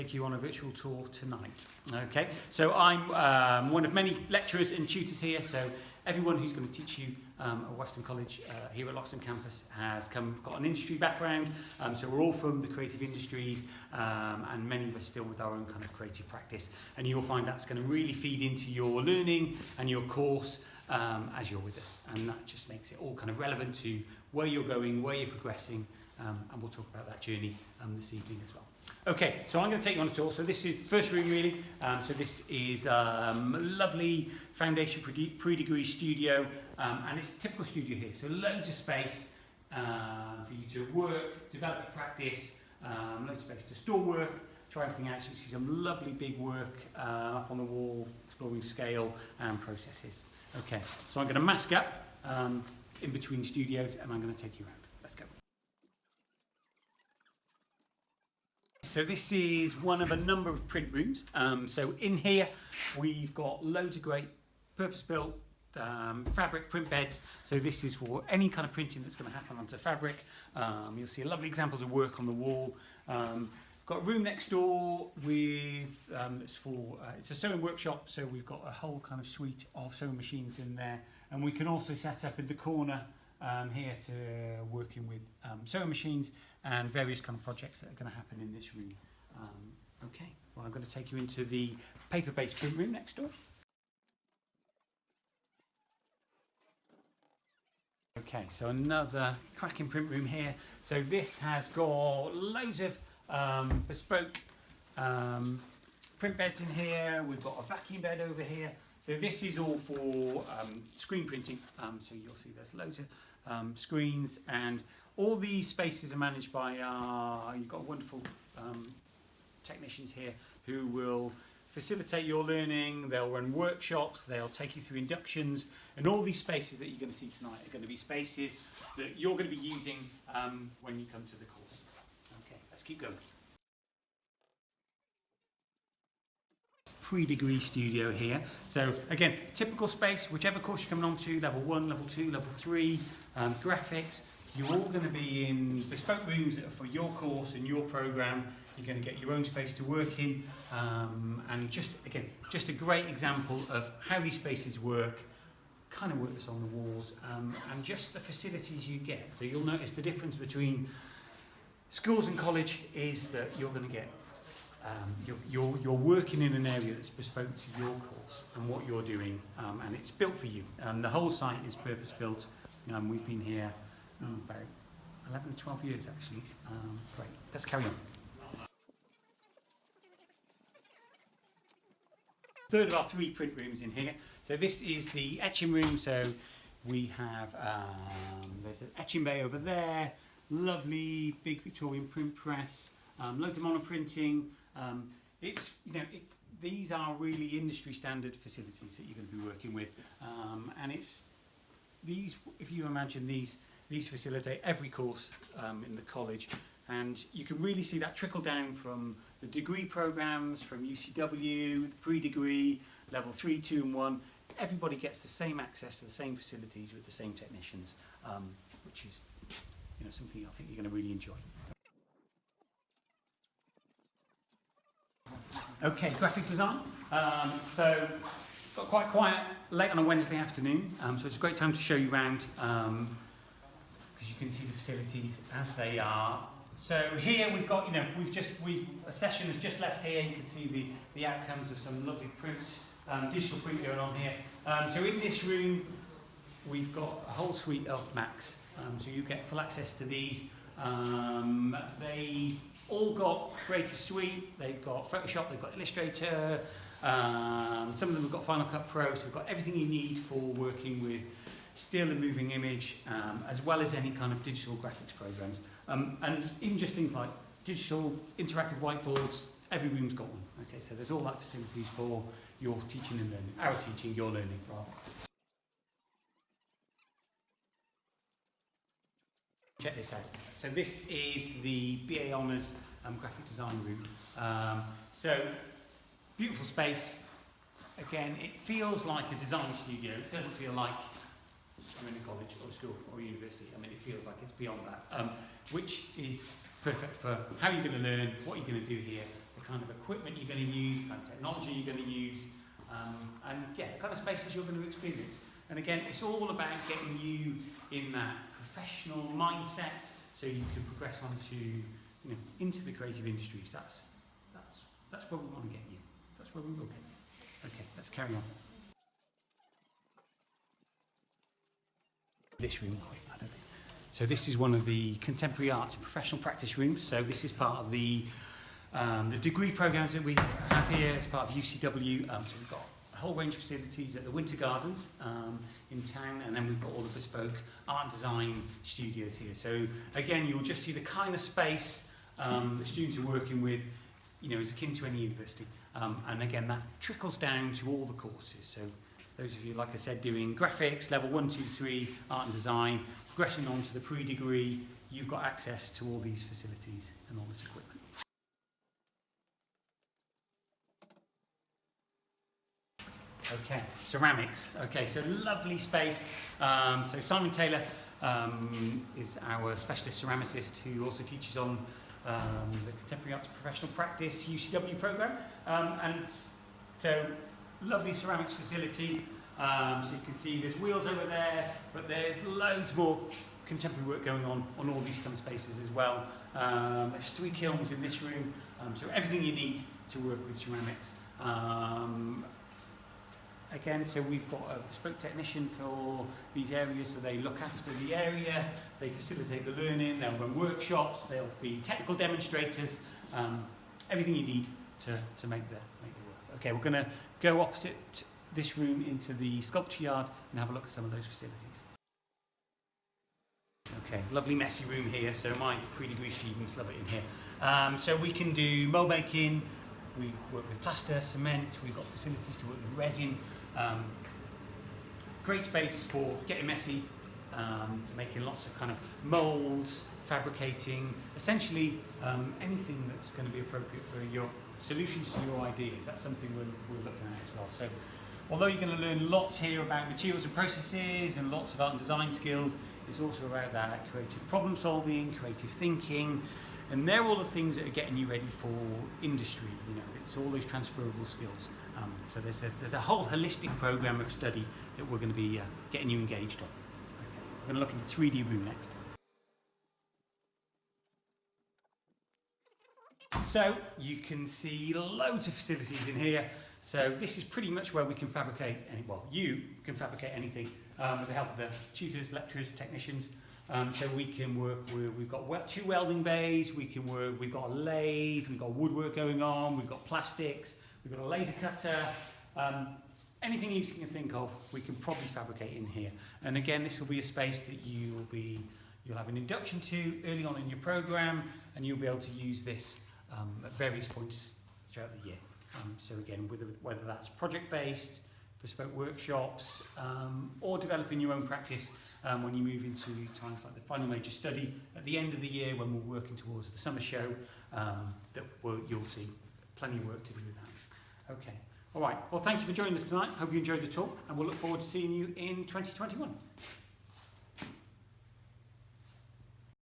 Take you on a virtual tour tonight. Okay, so I'm one of many lecturers and tutors here, so everyone who's going to teach you at Weston College here at Loxton campus has got an industry background, so we're all from the creative industries, and many of us still with our own kind of creative practice, and you'll find that's going to really feed into your learning and your course as you're with us, and that just makes it all kind of relevant to where you're going, where you're progressing, and we'll talk about that journey this evening as well. Okay, so I'm going to take you on a tour. So this is the first room really. So this is a lovely foundation pre-degree studio, and it's a typical studio here. So loads of space for you to work, develop your practice, loads of space to store work, try everything out. So you see some lovely big work up on the wall, exploring scale and processes. Okay, so I'm going to mask up in between studios and I'm going to take you around. Let's go. So this is one of a number of print rooms. So in here we've got loads of great purpose-built fabric print beds. So this is for any kind of printing that's going to happen onto fabric. You'll see lovely examples of work on the wall. Got a room next door with it's a sewing workshop. So we've got a whole kind of suite of sewing machines in there, and we can also set up in the corner here to working with sewing machines and various kind of projects that are going to happen in this room. Okay, well I'm going to take you into the paper-based print room next door. Okay, so another cracking print room here. So this has got loads of bespoke print beds in here. We've got a vacuum bed over here. So this is all for screen printing. So you'll see there's loads of screens, and all these spaces are managed by you've got wonderful technicians here who will facilitate your learning. They'll run workshops, they'll take you through inductions, and all these spaces that you're going to see tonight are going to be spaces that you're going to be using when you come to the course. Okay, let's keep going. Pre-degree studio here. So again, typical space, whichever course you're coming on to, level 1, level 2, level 3, graphics, you're all going to be in bespoke rooms that are for your course and your program. You're going to get your own space to work in, and just a great example of how these spaces work, kind of work that's on the walls, and just the facilities you get. So you'll notice the difference between schools and college is that you're going to get you're working in an area that's bespoke to your course and what you're doing, and it's built for you. The whole site is purpose built. We've been here about 11 or 12 years actually. Great, let's carry on. Third of our 3 print rooms in here. So this is the etching room. So we have there's an etching bay over there, lovely big Victorian print press, loads of monoprinting. These are really industry standard facilities that you're going to be working with, and it's these. If you imagine these facilitate every course in the college, and you can really see that trickle down from the degree programs, from UCW, pre-degree, level 3, 2 and 1. Everybody gets the same access to the same facilities with the same technicians, which is something I think you're going to really enjoy. Okay, graphic design. So got quite quiet late on a Wednesday afternoon, so it's a great time to show you around, because you can see the facilities as they are. So here we've got, a session has just left here. You can see the outcomes of some lovely print, digital print going on here. So in this room, we've got a whole suite of Macs. So you get full access to these. They all got Creative Suite. They've got Photoshop. They've got Illustrator. Some of them have got Final Cut Pro. So they've got everything you need for working with still and moving image, as well as any kind of digital graphics programs. And even just things like digital interactive whiteboards, every room's got one. Okay, so there's all that facilities for your teaching and learning, our teaching, your learning rather. Check this out. So this is the BA Honours graphic design room. So beautiful space. Again, it feels like a design studio. It doesn't feel like I'm in a college or a school or a university. I mean, it feels like it's beyond that, which is perfect for how you're going to learn, what you're going to do here, the kind of equipment you're going to use, the kind of technology you're going to use, and yeah, the kind of spaces you're going to experience. And again, it's all about getting you in that professional mindset so you can progress into the creative industries. That's where we want to get you. That's where we will get you. Okay, let's carry on. This room, so this is one of the contemporary arts and professional practice rooms. So this is part of the degree programs that we have here as part of UCW. So we've got a whole range of facilities at the Winter Gardens in town, and then we've got all the bespoke art and design studios here. So again, you'll just see the kind of space the students are working with, is akin to any university. And again, that trickles down to all the courses. So those of you, like I said, doing graphics, level 1, 2, 3, art and design, progressing on to the pre-degree, you've got access to all these facilities and all this equipment. Okay, ceramics. Okay, so lovely space. So Simon Taylor is our specialist ceramicist who also teaches on the Contemporary Arts Professional Practice UCW programme. And so lovely ceramics facility. So you can see there's wheels over there, but there's loads more contemporary work going on all these kind of spaces as well. There's 3 kilns in this room, so everything you need to work with ceramics. Again, so we've got a bespoke technician for these areas, so they look after the area, they facilitate the learning, they'll run workshops, they'll be technical demonstrators, everything you need to make the work. Okay, we're going to go opposite this room into the sculpture yard and have a look at some of those facilities. Okay, lovely messy room here, so my pre-degree students love it in here. So we can do mould making, we work with plaster, cement, we've got facilities to work with resin. Great space for getting messy, making lots of kind of moulds, fabricating, essentially anything that's going to be appropriate for your solutions to your ideas. That's something we're looking at as well. So although you're going to learn lots here about materials and processes and lots of art and design skills, it's also about that creative problem solving, creative thinking, and they're all the things that are getting you ready for industry. It's all those transferable skills. So there's a whole holistic program of study that we're going to be getting you engaged on. Okay. We're going to look at the 3D room next. So you can see loads of facilities in here. So this is pretty much where we can fabricate, you can fabricate anything with the help of the tutors, lecturers, technicians. So we can work with, we've got 2 welding bays, we've got a lathe, we've got woodwork going on, we've got plastics, we've got a laser cutter, anything you can think of, we can probably fabricate in here. And again, this will be a space that you'll have an induction to early on in your programme, and you'll be able to use this at various points throughout the year. So again, whether that's project-based, bespoke workshops, or developing your own practice when you move into times like the final major study at the end of the year when we're working towards the summer show, you'll see plenty of work to do with that. Okay, all right. Well, thank you for joining us tonight. Hope you enjoyed the talk, and we'll look forward to seeing you in 2021.